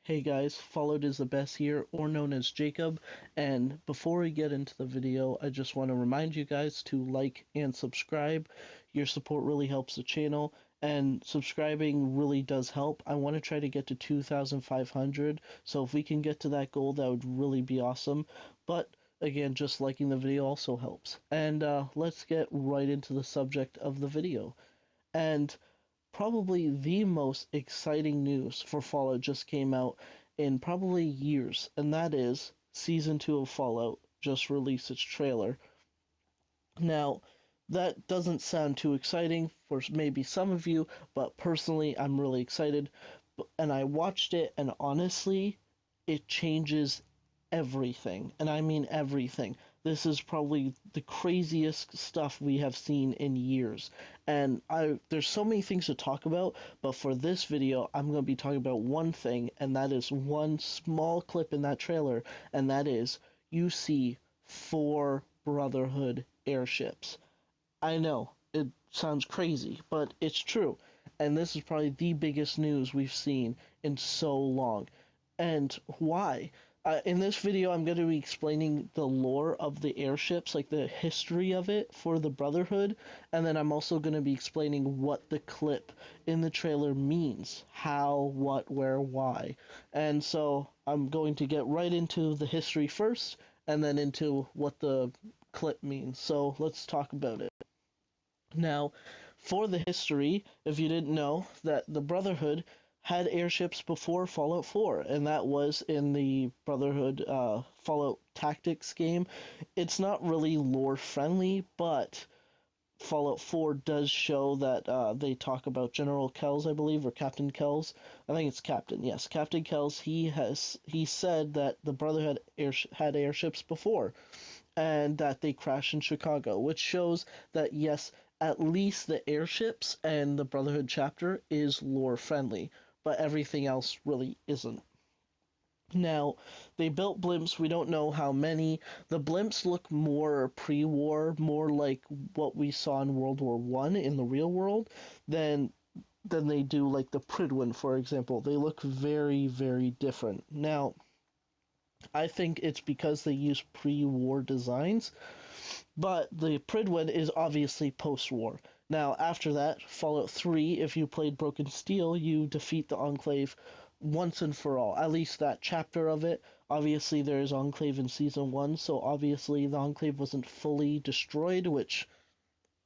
Hey guys, followed is the best here, or known as Jacob, and before we get into the video, I just want to remind you guys to like and subscribe. Your support really helps the channel, and subscribing really does help. I want to try to get to 2,500, so if we can get to that goal, that would really be awesome. But again, just liking the video also helps. And let's get right into the subject of the video. And probably the most exciting news for Fallout just came out in probably years, and that is Season 2 of Fallout just released its trailer. Now, that doesn't sound too exciting for maybe some of you, but personally, I'm really excited. And I watched it, and honestly, it changes everything, and I mean everything. This is probably the craziest stuff we have seen in years, and there's so many things to talk about, but for this video, I'm going to be talking about one thing, and that is one small clip in that trailer, and that is you see 4 Brotherhood airships. I know, it sounds crazy, but it's true, and this is probably the biggest news we've seen in so long. And why? In this video, I'm going to be explaining the lore of the airships, like the history of it for the Brotherhood, and then I'm also going to be explaining what the clip in the trailer means. How, what, where, why. And so I'm going to get right into the history first, and then into what the clip means. So let's talk about it. Now, for the history, if you didn't know, that the Brotherhood had airships before Fallout 4, and that was in the Brotherhood Fallout Tactics game. It's not really lore friendly, but Fallout 4 does show that they talk about General Kells, I believe, or Captain Kells. I think it's Captain. Yes, Captain Kells. He said that the Brotherhood had airships before, and that they crashed in Chicago, which shows that yes, at least the airships and the Brotherhood chapter is lore friendly, but everything else really isn't. Now, they built blimps, we don't know how many. The blimps look more pre-war, more like what we saw in World War One in the real world, than they do like the Prydwen, for example. They look very, very different. Now, I think it's because they use pre-war designs, but the Prydwen is obviously post-war. Now, after that, Fallout 3, if you played Broken Steel, you defeat the Enclave once and for all. At least that chapter of it. Obviously, there is Enclave in Season 1, so obviously the Enclave wasn't fully destroyed, which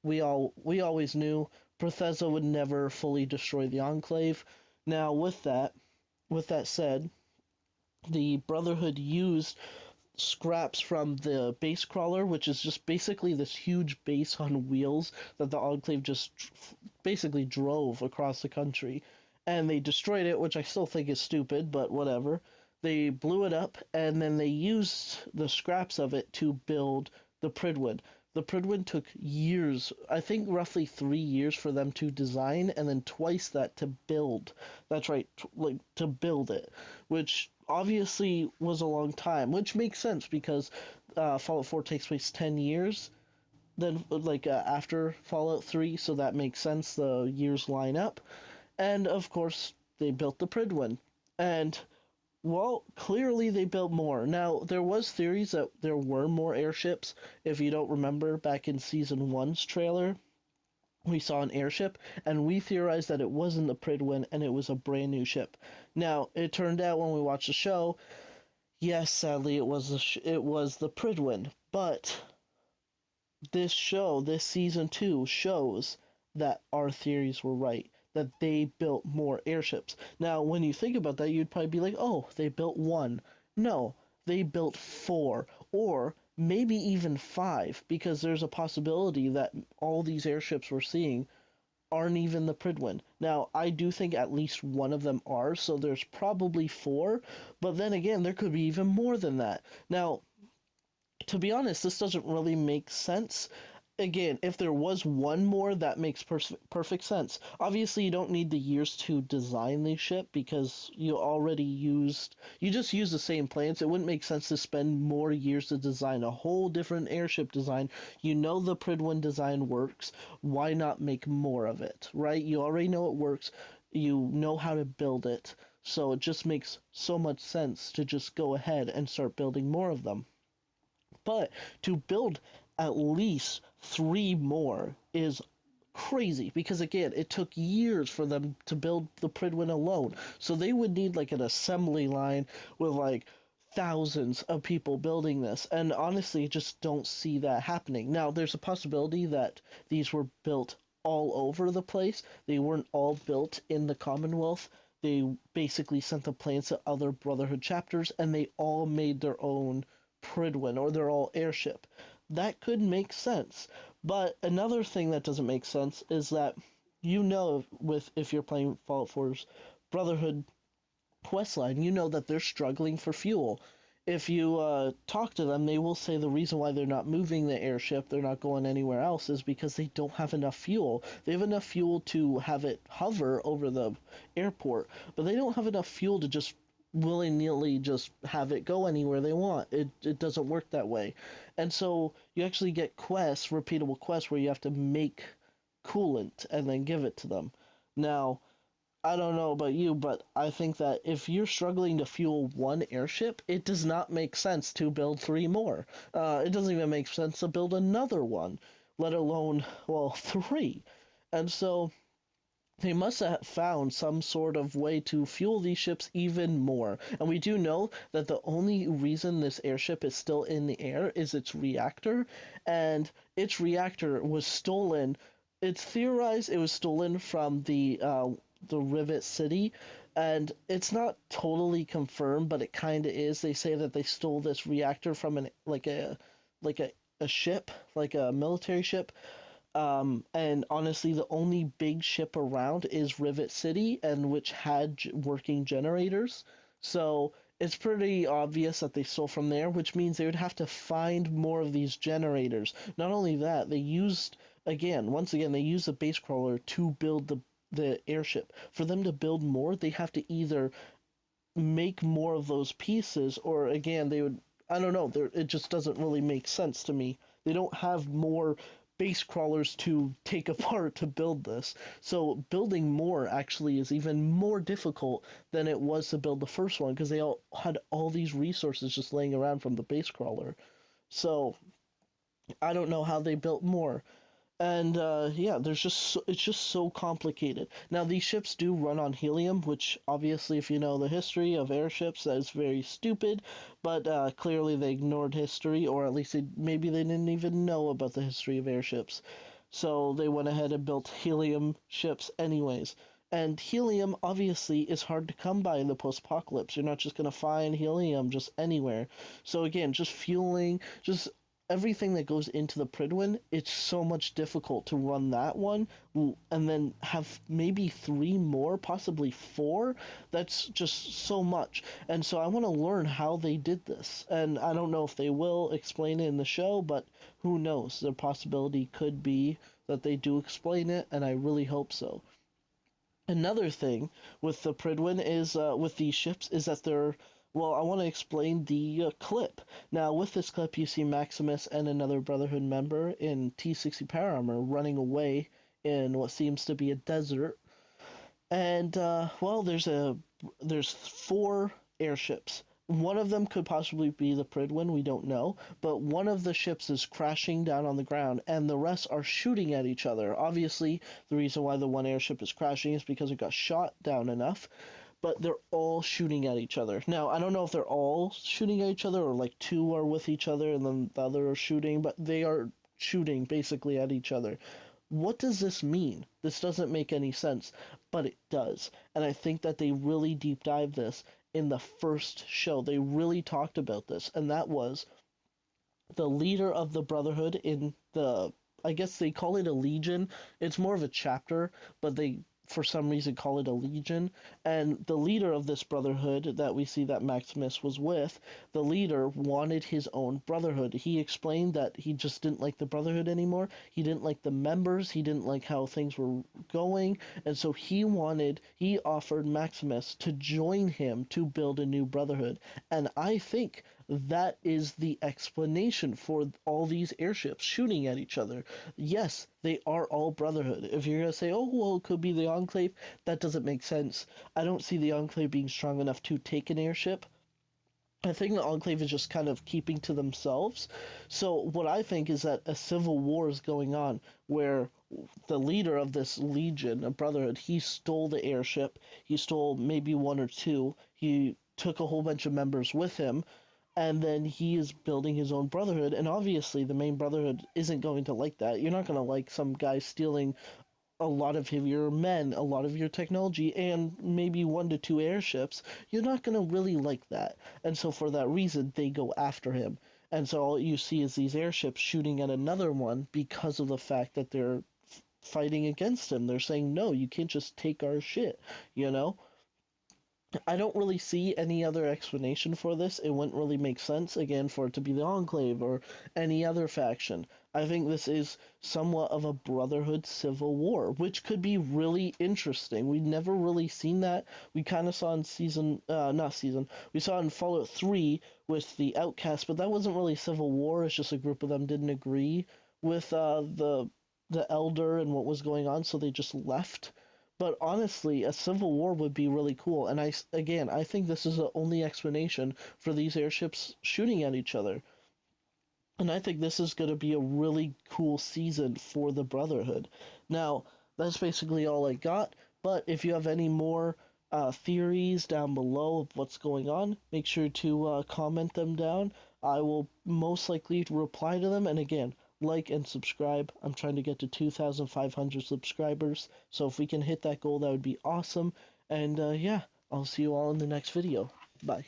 we always knew. Bethesda would never fully destroy the Enclave. Now, with that said, the Brotherhood used scraps from the base crawler, which is just basically this huge base on wheels that the Enclave just basically drove across the country. And they destroyed it, which I still think is stupid, but whatever. They blew it up, and then they used the scraps of it to build the Prydwen. The Prydwen took years, I think roughly 3 years for them to design, and then twice that to build. That's right, like to build it, which obviously was a long time, which makes sense because Fallout 4 takes place 10 years then after Fallout 3, so that makes sense, the years line up. And of course, they built the Prydwen. And well, clearly they built more. Now, there was theories that there were more airships. If you don't remember, back in Season 1's trailer, we saw an airship, and we theorized that it wasn't the Prydwen, and it was a brand new ship. Now, it turned out when we watched the show, yes, sadly, it was the Prydwen, but this Season 2, shows that our theories were right, that they built more airships. Now, when you think about that, you'd probably be like, oh, they built 1. No, they built 4, or maybe even 5, because there's a possibility that all these airships we're seeing aren't even the Prydwen. Now, I do think at least one of them are, so there's probably 4, but then again, there could be even more than that. Now, to be honest, this doesn't really make sense. Again, if there was one more, that makes perfect sense. Obviously, you don't need the years to design the ship because you just used the same plans. It wouldn't make sense to spend more years to design a whole different airship design. You know the Prydwen design works. Why not make more of it, right? You already know it works. You know how to build it. So it just makes so much sense to just go ahead and start building more of them. But to build at least three more is crazy because again it took years for them to build the Pridwin alone, so they would need like an assembly line with like thousands of people building this, and honestly just don't see that happening. Now there's a possibility that these were built all over the place, they weren't all built in the Commonwealth, they basically sent the plans to other Brotherhood chapters and they all made their own Pridwin or their all airship. That could make sense. But another thing that doesn't make sense is that with if you're playing Fallout 4's Brotherhood questline, you know that they're struggling for fuel. If you talk to them, they will say the reason why they're not moving the airship, they're not going anywhere else, is because they don't have enough fuel. They have enough fuel to have it hover over the airport, but they don't have enough fuel to just willy-nilly just have it go anywhere they want. It doesn't work that way. And so you actually get quests, repeatable quests, where you have to make coolant and then give it to them. Now, I don't know about you, but I think that if you're struggling to fuel one airship, it does not make sense to build three more. It doesn't even make sense to build another one, let alone, well, three. And so they must have found some sort of way to fuel these ships even more. And we do know that the only reason this airship is still in the air is its reactor, and its reactor was stolen. It's theorized it was stolen from the Rivet City, and it's not totally confirmed, but it kind of is. They say that they stole this reactor from a ship, like a military ship. And honestly, the only big ship around is Rivet City, and which had working generators. So it's pretty obvious that they stole from there, which means they would have to find more of these generators. Not only that, once again, they used the base crawler to build the airship. For them to build more, they have to either make more of those pieces, or again, they would. I don't know. It just doesn't really make sense to me. They don't have more base crawlers to take apart to build this. So building more actually is even more difficult than it was to build the first one because they all had all these resources just laying around from the base crawler. So I don't know how they built more. And yeah, it's just so complicated. Now these ships do run on helium, which obviously, if you know the history of airships, that is very stupid. But clearly they ignored history, or at least maybe they didn't even know about the history of airships. So they went ahead and built helium ships anyways. And helium obviously is hard to come by in the post-apocalypse. You're not just gonna find helium just anywhere. So again, just fueling, just everything that goes into the Pridwin, it's so much difficult to run that one and then have maybe three more, possibly four. That's just so much. And so I want to learn how they did this. And I don't know if they will explain it in the show, but who knows? The possibility could be that they do explain it, and I really hope so. Another thing with the Pridwin is with these ships is that they're well, I want to explain the clip. Now, with this clip, you see Maximus and another Brotherhood member in T-60 power armor running away in what seems to be a desert. And well, there's four airships. One of them could possibly be the Pridwin, we don't know, but one of the ships is crashing down on the ground, and the rest are shooting at each other. Obviously, the reason why the one airship is crashing is because it got shot down enough, but they're all shooting at each other. Now, I don't know if they're all shooting at each other, or like two are with each other and then the other are shooting, but they are shooting basically at each other. What does this mean? This doesn't make any sense, but it does. And I think that they really deep dive this in the first show. They really talked about this, and that was the leader of the Brotherhood in I guess they call it a legion. It's more of a chapter, but they for some reason call it a legion. And the leader of this brotherhood that we see that Maximus was with, the leader wanted his own brotherhood. He explained that he just didn't like the brotherhood anymore. He didn't like the members. He didn't like how things were going. And so he offered Maximus to join him to build a new brotherhood. And I think That is the explanation for all these airships shooting at each other. Yes, they are all Brotherhood. If you're gonna say, oh, well, it could be the Enclave, that doesn't make sense. I don't see the Enclave being strong enough to take an airship. I think the Enclave is just kind of keeping to themselves. So what I think is that a civil war is going on where the leader of this legion, a brotherhood, he stole the airship. He stole maybe one or two. He took a whole bunch of members with him, and then he is building his own brotherhood. And obviously, the main brotherhood isn't going to like that. You're not going to like some guy stealing a lot of your men, a lot of your technology, and maybe one to two airships. You're not going to really like that. And so, for that reason, they go after him. And so, all you see is these airships shooting at another one because of the fact that they're fighting against him. They're saying, no, you can't just take our shit, you know? I don't really see any other explanation for this. It wouldn't really make sense, again, for it to be the Enclave or any other faction. I think this is somewhat of a Brotherhood civil war, which could be really interesting. We've never really seen that. We kind of saw in we saw in Fallout 3 with the Outcasts, but that wasn't really civil war. It's just a group of them didn't agree with the Elder and what was going on, so they just left. But honestly, a civil war would be really cool. And I think this is the only explanation for these airships shooting at each other. And I think this is going to be a really cool season for the Brotherhood. Now, that's basically all I got. But if you have any more theories down below of what's going on, make sure to comment them down. I will most likely reply to them. And again, like and subscribe. I'm trying to get to 2,500 subscribers. So if we can hit that goal, that would be awesome. And yeah, I'll see you all in the next video. Bye.